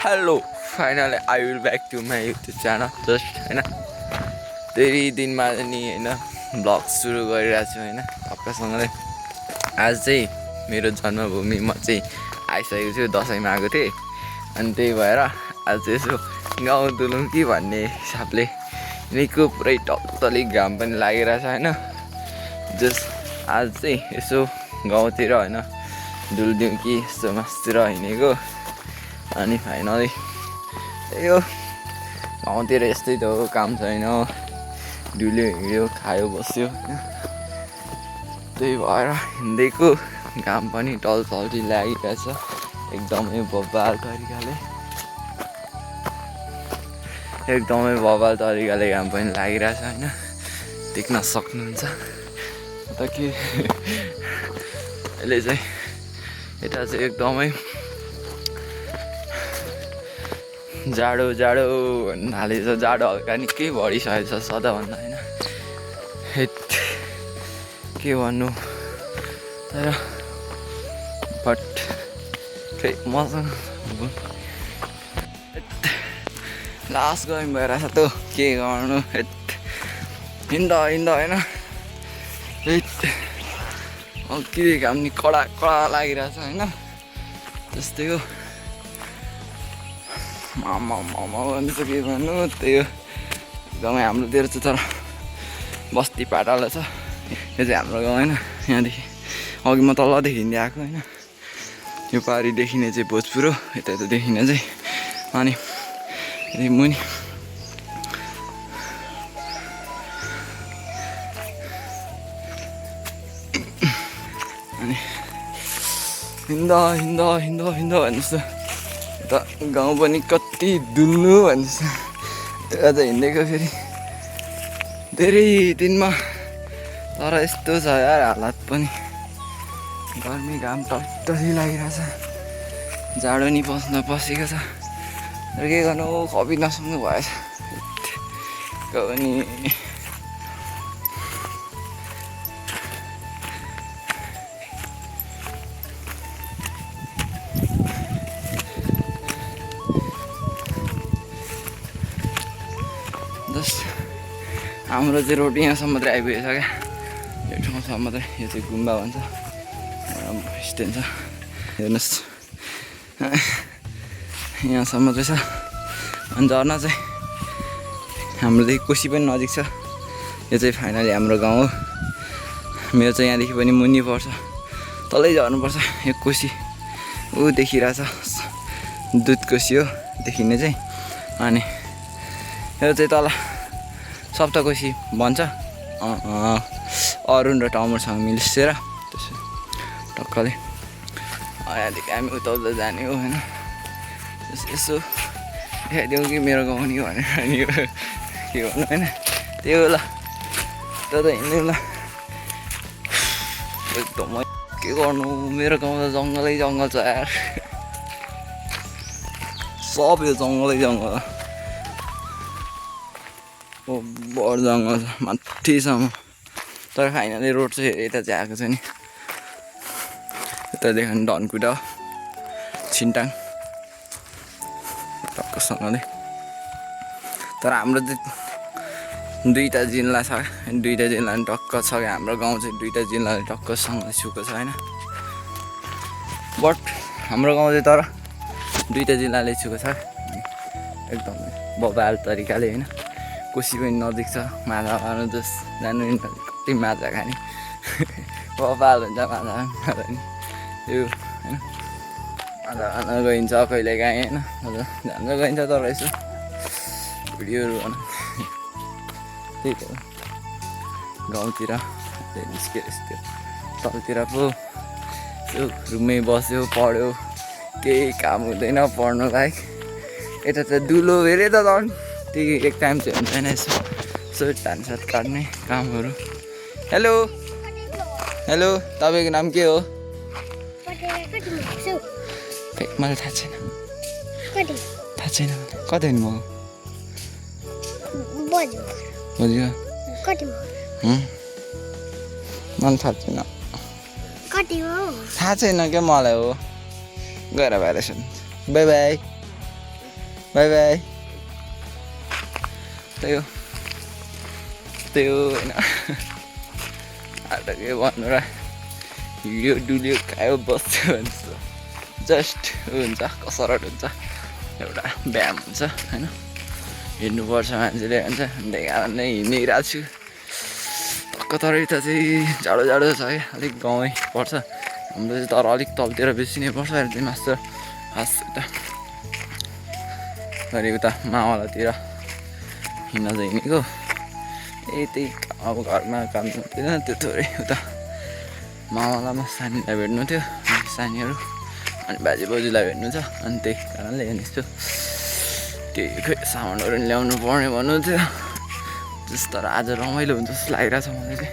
Hello finally I will back to my YouTube channel just होइन धेरै दिनमा नि होइन ब्लग सुरु गरिरहेको छु होइन तपाईँसँगले आज चाहिँ मेरो जन्मभूमि म चाहिँ आइसकेको छु दसैँमा आएको थिएँ अनि त्यही भएर आज चाहिँ यसो गाउँ डुलौँ कि भन्ने हिसाबले निको पुरै टल्टली घाम पनि लागिरहेछ होइन जस्ट आज चाहिँ यसो गाउँतिर होइन डुलिदिउँ कि यस्तो मासतिर हिँडेको अनि फाइनली त्यही हो गाउँतिर यस्तै त हो काम छैन डुल्यो हिँड्यो खायो बस्यो त्यही भएर हिँडेको घाम पनि टल्टली लागिरहेछ एकदमै बबाल तरिकाले घाम पनि लागिरहेछ होइन देख्न सक्नुहुन्छ त के यसले चाहिँ यता चाहिँ एकदमै जाडो भन्नाले चाहिँ जाडो हल्का निकै बढिसकेको छ सदाभन्दा होइन हेट के भन्नु तर बट खै मसँग लास्ट गयौँ भइरहेछ त के गर्नु हेट हिँड्दा होइन हेट के घाम नि कडा लागिरहेछ होइन त्यस्तै हो मामा भन्छ के भन्नु त्यही हो एकदमै हाम्रोतिर चाहिँ तर बस्ती पाटालो छ यो चाहिँ हाम्रो गाउँ होइन यहाँदेखि अघि म तलदेखि हिँड्दै आएको होइन यो पारि देखिने चाहिँ भोजपुर हो यता देखिने चाहिँ अनि मुनि अनि हिँड्दा भन्नुहोस् त गाउँ पनि कति डुल्नु भन्नुहोस् अझ हिँडेको फेरि धेरै दिनमा तर यस्तो छ यार हालत पनि गर्मी घाम टल्टली लागिरहेछ जाडो नि पसेको छ र के गर्नु कपी नसक्नु भएछ अनि हाम्रो चाहिँ रोड यहाँसम्म मात्रै आइपुगेछ क्या यो ठाउँसम्म मात्रै यो चाहिँ गुम्बा भन्छ स्ट्यान्ड छ हेर्नुहोस् यहाँसम्म चाहिँ छ अनि झर्ना चाहिँ हाम्रोदेखि कोसी पनि नजिक छ यो चाहिँ फाइनली हाम्रो गाउँ हो मेरो चाहिँ यहाँदेखि पनि मुनि पर्छ तलै झर्नुपर्छ यो कोसी ऊ देखिरहेछ दुध कोसी हो देखिने चाहिँ अनि यो चाहिँ तल सप्तकोशी भन्छ अरुण र टमरसँग मिलेर त्यसो टक्कले यहाँदेखि हामी उता जाने हो होइन यसो देखाइदिउँ कि मेरो गाउँ नि भनेर नि के भन्नु होइन त्यही हो ल त हिँड्नु ल एकदमै के गर्नु मेरो गाउँ त जङ्गल छ यार सब यो जङ्गल बढ जङ्गल छ माथिसम्म तर फाइनली रोड चाहिँ यता चाहिँ आएको छ नि यता देख्यो भने धनकुटा हो छिन्टाङ टक्कसँगले तर हाम्रो चाहिँ दुईवटा जिल्ला छ दुईवटा जिल्ला नि टक्क छ क्या हाम्रो गाउँ चाहिँ दुईवटा जिल्लाले टक्कसँगले छुको छ होइन बट हाम्रो गाउँ चाहिँ तर दुईवटा जिल्लाले छुको छ एकदमै बबाल तरिकाले होइन कोसी पनि नजिक छ माछा मार्नु जस जानु कति माछा खाने बबाल हुन्छ माछा नि त्यो होइन माछा खान गइन्छ कहिले काहीँ होइन जान्छ गइन्छ तर यसो भिडियोहरू भन त्यही त गाउँतिर निस्क्यो यस्तो तलतिर पो त्यो रुममै बस्यो पढ्यो केही काम हुँदैन पढ्नु लायक यता त दुलो हेरे त झन् त्यही एक टाइम चाहिँ हुँदैन यसो धानसात काट्ने कामहरू हेलो तपाईँको नाम के हो मलाई थाहा छैन कतै हुनु बुझ्यो मलाई थाहा छैन क्या मलाई हो गएर भएर बाई बाई बाई बाई। त्यही हो होइन आज के भन्नु र हिँड्यो डुल्यो खायो बस्यो भन्छ जस्ट हुन्छ कसरत हुन्छ एउटा व्यायाम हुन्छ होइन हिँड्नुपर्छ मान्छेले भन्छ त्यही कारणले हिँडिरहेको छु टक्क तर यता चाहिँ जाडो जाडो छ क्या अलिक गाउँै पर्छ हाम्रो चाहिँ तर अलिक तलतिर बेसी नै पर्छ अहिले चाहिँ मास्टर खास उता घरि उता मावलातिर हिँड्न चाहिँ हिँडेको त्यही अब घरमा काम हुँदैन त्यो थोरै उता मावलामा सानीलाई भेट्नु थियो सानीहरू अनि बाजे बोजूलाई भेट्नु छ अनि त्यही कारणले हेर्नेछु त्यही खै सामानहरू ल्याउनु पर्ने भन्नु थियो जस्तो तर आज रमाइलो हुन्छ जस्तो लागिरहेछ मलाई चाहिँ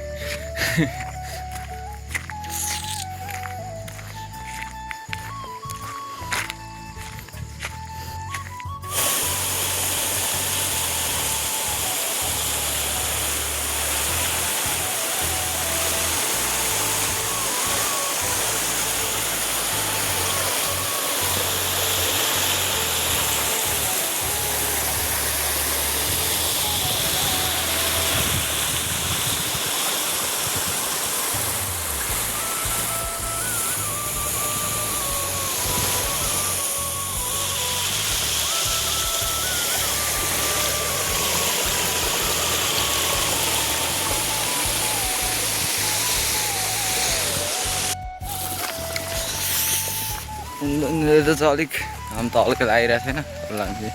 त चाहिँ अलिक घाम त हल्का लागिरहेको छैन चाहिँ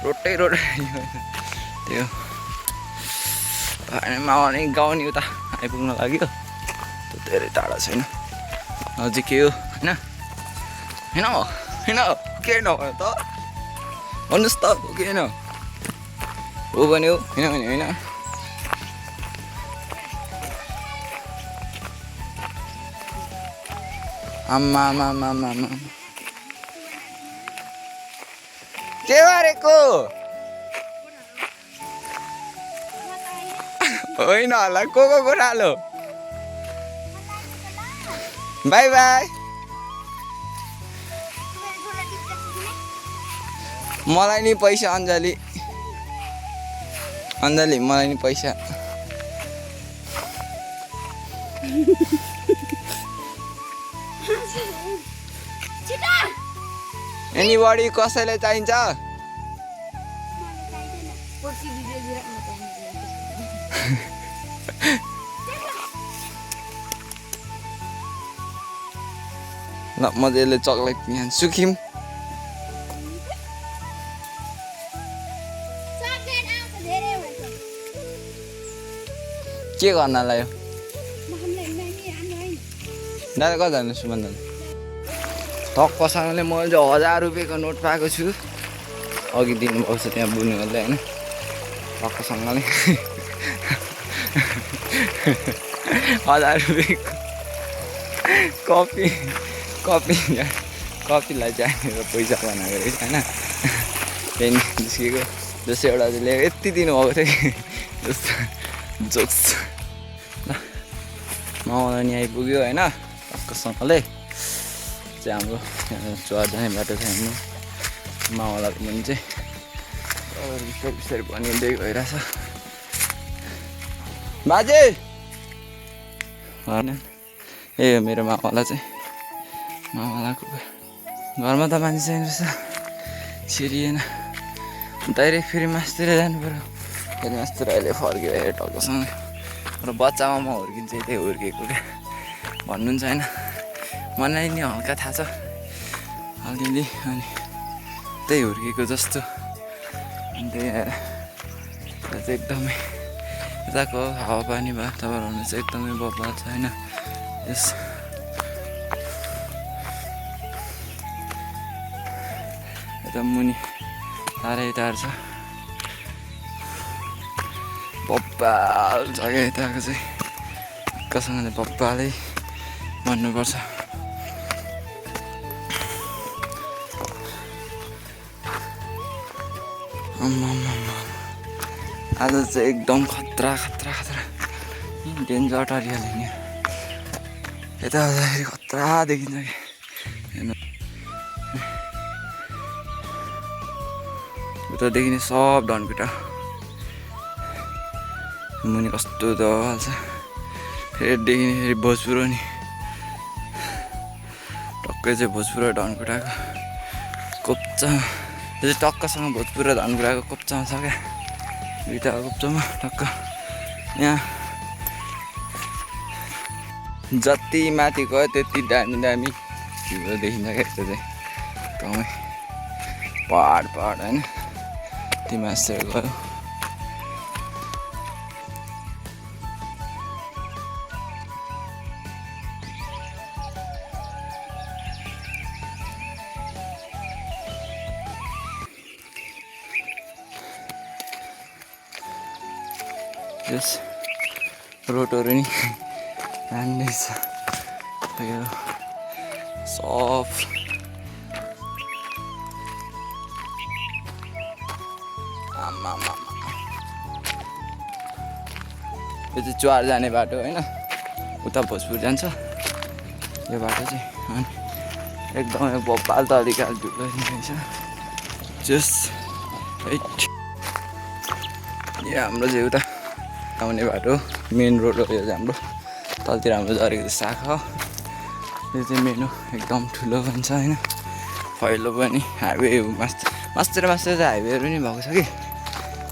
रोटै त्यो मामा नै गाउँ नि उता आइपुग्न लाग्यो त्यो धेरै टाढा छैन नजिकै हो होइन होइन के नभयो त भन्नुहोस् त के होइन हो भने हो होइन भने होइन आम्मा के गरेको होइन होला को रालो बाई बाई मलाई नि पैसा अञ्जली मलाई नि पैसा एनीबडी कसैलाई चाहिन्छ ल मजाले चक्लेट पिहाल्छु सुखिम के गर्नलाई हो दादा कता जानु सुमन टक्कसँगले मैले चाहिँ 1000 रुपियाँको नोट पाएको छु अघि दिनुभएको छ त्यहाँ बुन्नेहरूले होइन टक्कसँगले 1000 रुपियाँको कपीलाई चाहिने पैसा बनाएको रहेछ होइन पेन निस्केको जस्तो एउटा चाहिँ ल्याएको यति दिनुभएको थियो कि जस्तो जोक्स ल मावला नि आइपुग्यो होइन टक्कसँगले चाहिँ हाम्रो चुहार जाने बाटो छ हामी मावलाको पनि चाहिँ बिस्तारै बनिँदै गइरहेछ बाजे होइन ए मेरो मावला चाहिँ मावलाको घरमा त मान्छे छैन रहेछ छिरिएन डाइरेक्ट फेरि मासतिर जानु पऱ्यो फेरि मासतिर अहिले फर्क्यो हेर टक्कसँग र बच्चामा म हुर्किन्छ त्यही हुर्केको क्या भन्नुहुन्छ होइन मलाई नि हल्का थाहा छ अलिअलि अनि त्यही हुर्केको जस्तो अनि त्यही आएर चाहिँ एकदमै यताको हावापानी वातावरण चाहिँ एकदमै बदलाव छ होइन यस यता मुनि टाढै टाढो छ बब्बाल छ क्या यताको चाहिँ कसैले बब्बालै भन्नुपर्छ आज चाहिँ एकदम खतरा डेन्जर टारियल हिँड्यो यता आउँदाखेरि खतरा देखिन्छ कि उतादेखि नै सब धनकुटा मुनि कस्तो दल छ फेरिदेखि फेरि भोजपुर नि टक्कै चाहिँ भोजपुर र धनकुटाको कोप्चा यो चाहिँ टक्कसँग भोजपुर र धनकुटाको कोप्चामा छ क्या दुईवटा कोप्चामा टक्क यहाँ जति माथि गयो त्यति दामी दामी भ्यू देखिन्छ क्या यस्तो चाहिँ एकदमै पहाड पहाड होइन ती मासतिर गयो यस रोडहरू नि राम्रै छ यो सफ आमा यो चाहिँ च्वार जाने बाटो होइन उता भोजपुर जान्छ यो बाटो चाहिँ अनि एकदमै भोपाल तरिकाले ढुक्छ जस यो हाम्रो चाहिँ उता आउने बाटो मेन रोड हो यो चाहिँ हाम्रो तलतिर हाम्रो झरेको शाखा हो यो चाहिँ मेन हो एकदम ठुलो पनि छ होइन पहिलो पनि हाइवे मास्तिर चाहिँ हाइवेहरू नि भएको छ कि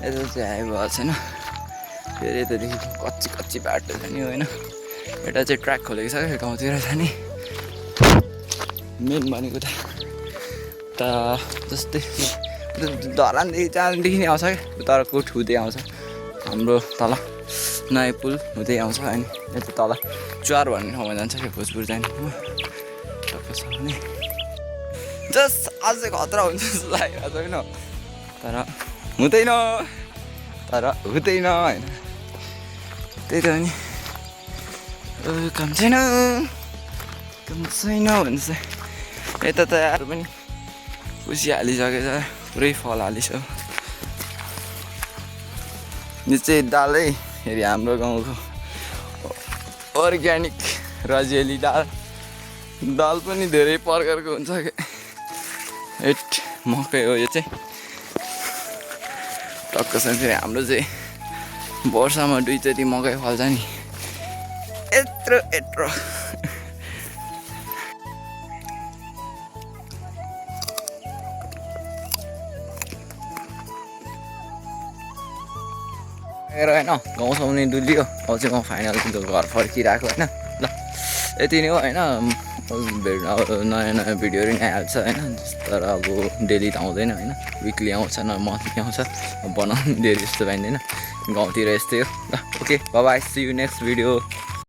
यता चाहिँ हाइवे भएको छैन फेरि यतादेखि कच्ची बाटो छ नि होइन एउटा चाहिँ ट्र्याक खोलेको छ क्या गाउँतिर जाने मेन भनेको त जस्तै धरानदेखि चाँदेखि नै आउँछ क्या तर कोठ हुँदै आउँछ हाम्रो तल नयाँ पुल हुँदै आउँछ अनि यता तल च्वार भन्ने ठाउँमा जान्छ क्या भोजपुर जाने टक्कसँग नि जस आज चाहिँ खतरा हुन्छ जस्तो लागेको छैन तर हुँदैन होइन त्यही त नि काम छैन भन्छ यता त यार पनि खुसी हालिसकेछ पुरै फल हालिसक्यो यो चाहिँ दालै फेरि हाम्रो गाउँको अर्ग्यानिक रजेली दाल पनि धेरै प्रकारको हुन्छ क्या मकै हो यो चाहिँ टक्कसँग फेरि हाम्रो चाहिँ वर्षमा दुईचोटि मकै फल्छ नि यत्रो होइन गाउँसम्म नि डुलियो अब चाहिँ म फाइनल घर फर्किरहेको होइन ल यति नै हो होइन अब नयाँ भिडियोहरू नि आइहाल्छ होइन तर अब डेली त आउँदैन होइन विकली आउँछ न मन्थली आउँछ बनाउनु धेरै जस्तो पाइँदैन गाउँतिर यस्तै हो ल okay bye C you next video